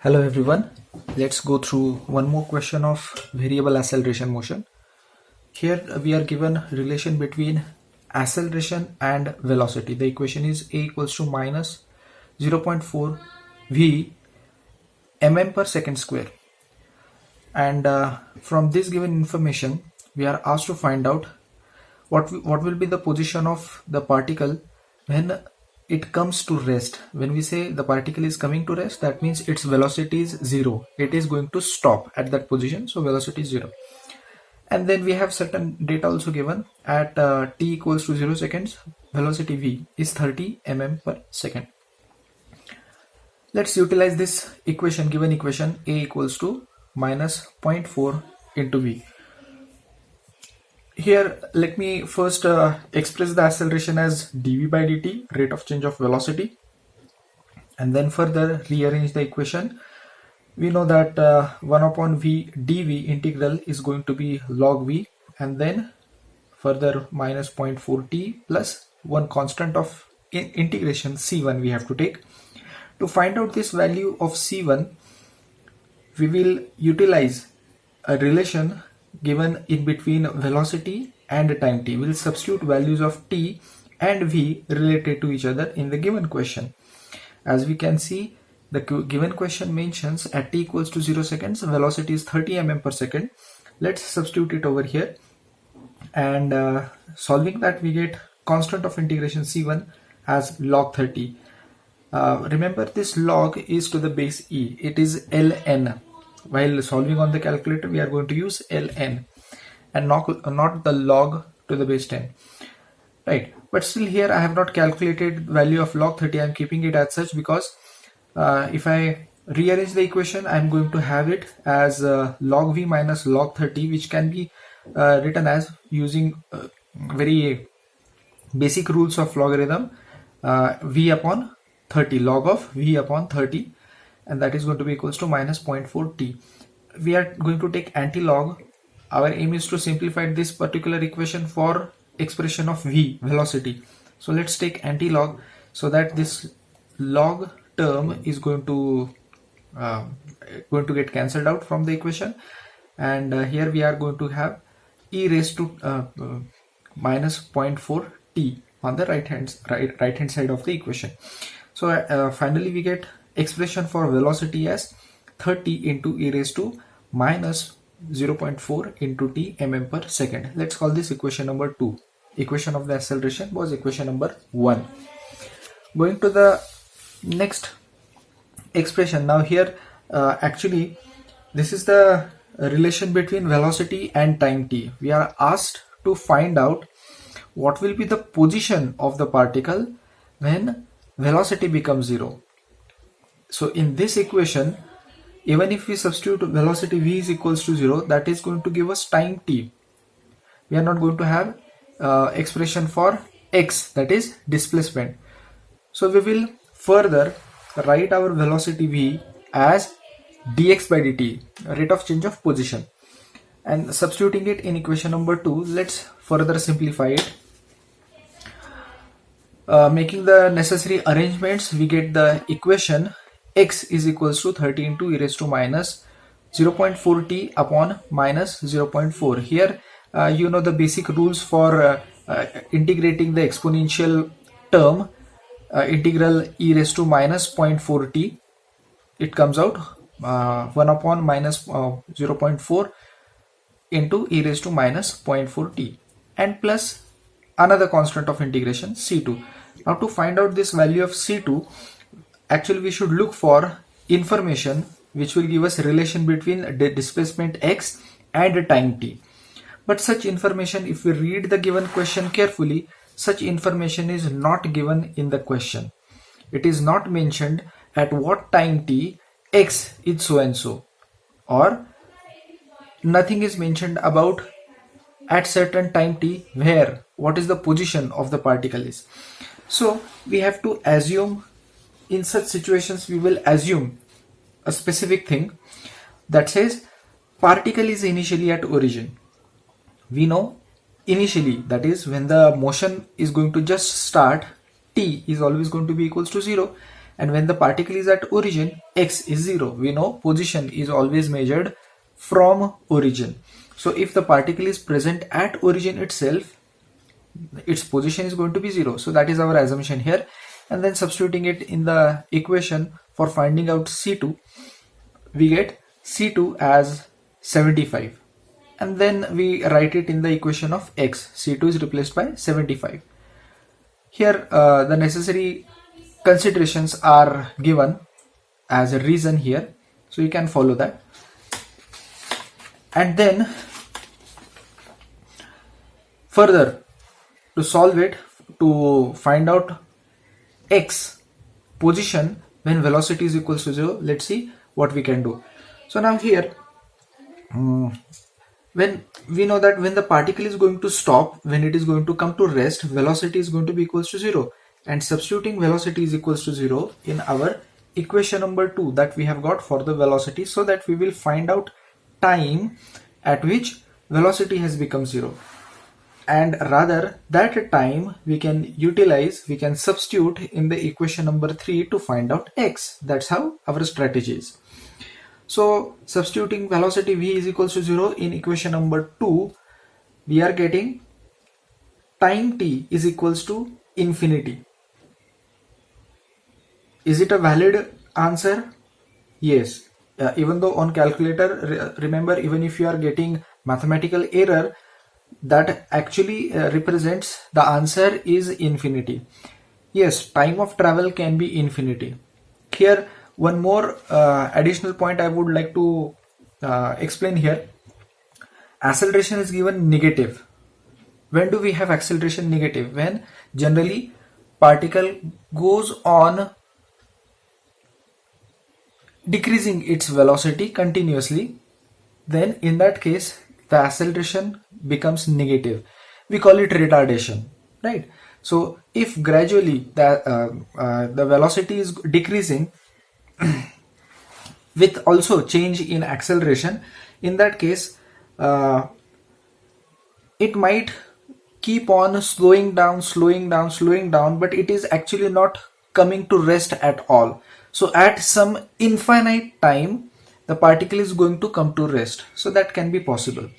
Hello everyone. Let's go through one more question of variable acceleration motion. Here we are given relation between acceleration and velocity. The equation is a equals to minus 0.4 v mm per second square. And from this given information, we are asked to find out what will be the position of the particle when it comes to rest. When we say the particle is coming to rest, that means its velocity is zero. It is going to stop at that position, so velocity is zero. And then we have certain data also given at t equals to 0 seconds, velocity v is 30 mm per second. Let's utilize this equation, given equation a equals to minus 0.4 into v. Here let me first express the acceleration as dv by dt, rate of change of velocity, and then further rearrange the equation. We know that 1 upon v dv integral is going to be log v, and then further minus 0.4 t plus one constant of integration c1 we have to take. To find out this value of c1, we will utilize a relation given in between velocity and time t. We'll substitute values of t and v related to each other in the given question. As we can see, the given question mentions at t equals to 0 seconds, velocity is 30 mm per second. Let's substitute it over here, and solving that we get constant of integration c1 as log 30. Remember, this log is to the base e, it is ln. While solving on the calculator, we are going to use ln and not the log to the base 10, right? But still here I have not calculated value of log 30. I am keeping it as such because if I rearrange the equation, I am going to have it as log v minus log 30, which can be written as using very basic rules of logarithm, v upon 30, log of v upon 30, and that is going to be equals to minus 0.4 t. We are going to take anti-log. Our aim is to simplify this particular equation for expression of v, velocity. So let's take anti-log so that this log term is going to get cancelled out from the equation, and here we are going to have e raised to minus 0.4 t on the right hand side of the equation. So finally we get expression for velocity as 30 into e raised to minus 0.4 into t mm per second. Let's call this equation number 2. Equation of the acceleration was equation number 1. Going to the next expression. Now here actually this is the relation between velocity and time t. We are asked to find out what will be the position of the particle when velocity becomes 0. So in this equation, even if we substitute velocity v is equals to 0, that is going to give us time t. We are not going to have expression for x, that is displacement. So we will further write our velocity v as dx by dt, rate of change of position, and substituting it in equation number 2, let's further simplify it. Making the necessary arrangements, we get the equation x is equals to 30 into e raised to minus 0.4 t upon minus 0.4. Here you know the basic rules for integrating the exponential term, integral e raised to minus 0.4 t. It comes out 1 upon minus 0.4 into e raised to minus 0.4 t, and plus another constant of integration c2. Now to find out this value of c2, actually we should look for information which will give us relation between the displacement x and time t. But such information, if we read the given question carefully, such information is not given in the question. It is not mentioned at what time t x is so and so, or nothing is mentioned about at certain time t where what is the position of the particle is. So we have to assume, in such situations we will assume a specific thing that says particle is initially at origin. We know initially, that is when the motion is going to just start, t is always going to be equals to 0, And when the particle is at origin, x is 0. We know position is always measured from origin. So if the particle is present at origin itself, its position is going to be 0. So that is our assumption here. And then substituting it in the equation for finding out C2, we get C2 as 75. And then we write it in the equation of x. C2 is replaced by 75. Here the necessary considerations are given as a reason here. So you can follow that. And then further, to solve it, to find out x position when velocity is equals to 0, let's see what we can do. So now here, when we know that when the particle is going to stop, when it is going to come to rest, velocity is going to be equals to 0. And substituting velocity is equals to 0 in our equation number 2 that we have got for the velocity, so that we will find out time at which velocity has become 0. And rather that time we can utilize, we can substitute in the equation number 3 to find out x. That's how our strategy is. So substituting velocity v is equals to 0 in equation number 2, we are getting time t is equals to infinity. Is it a valid answer? Yes. Even though on calculator, remember, even if you are getting mathematical error, that actually represents the answer is infinity. Yes, time of travel can be infinity. Here one more additional point I would like to explain here. Acceleration is given negative. When do we have acceleration negative? When generally particle goes on decreasing its velocity continuously, then in that case the acceleration becomes negative. We call it retardation, right? So if gradually the velocity is decreasing with also change in acceleration, in that case it might keep on slowing down, but it is actually not coming to rest at all. So at some infinite time the particle is going to come to rest. So that can be possible.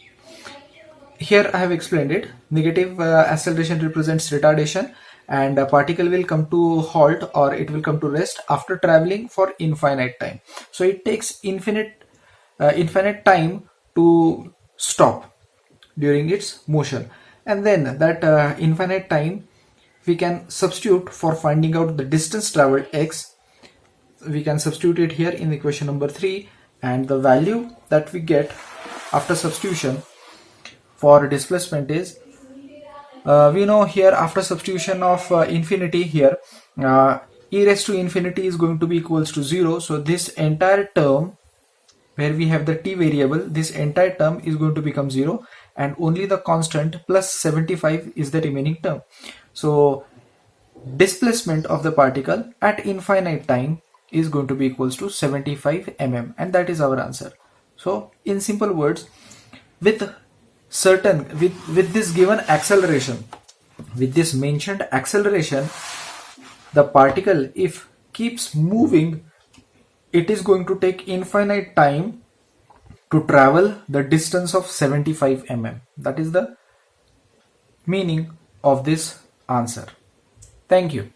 Here I have explained it. Negative acceleration represents retardation, and a particle will come to halt, or it will come to rest after traveling for infinite time. So it takes infinite time to stop during its motion, and then that infinite time we can substitute for finding out the distance traveled x. We can substitute it here in equation number 3, and the value that we get after substitution for displacement is, we know here after substitution of infinity here, e raised to infinity is going to be equals to 0. So this entire term where we have the t variable, this entire term is going to become 0, and only the constant plus 75 is the remaining term. So displacement of the particle at infinite time is going to be equals to 75 mm, and that is our answer. So in simple words, with this given acceleration, with this mentioned acceleration, the particle if keeps moving, it is going to take infinite time to travel the distance of 75 mm. That is the meaning of this answer. Thank you.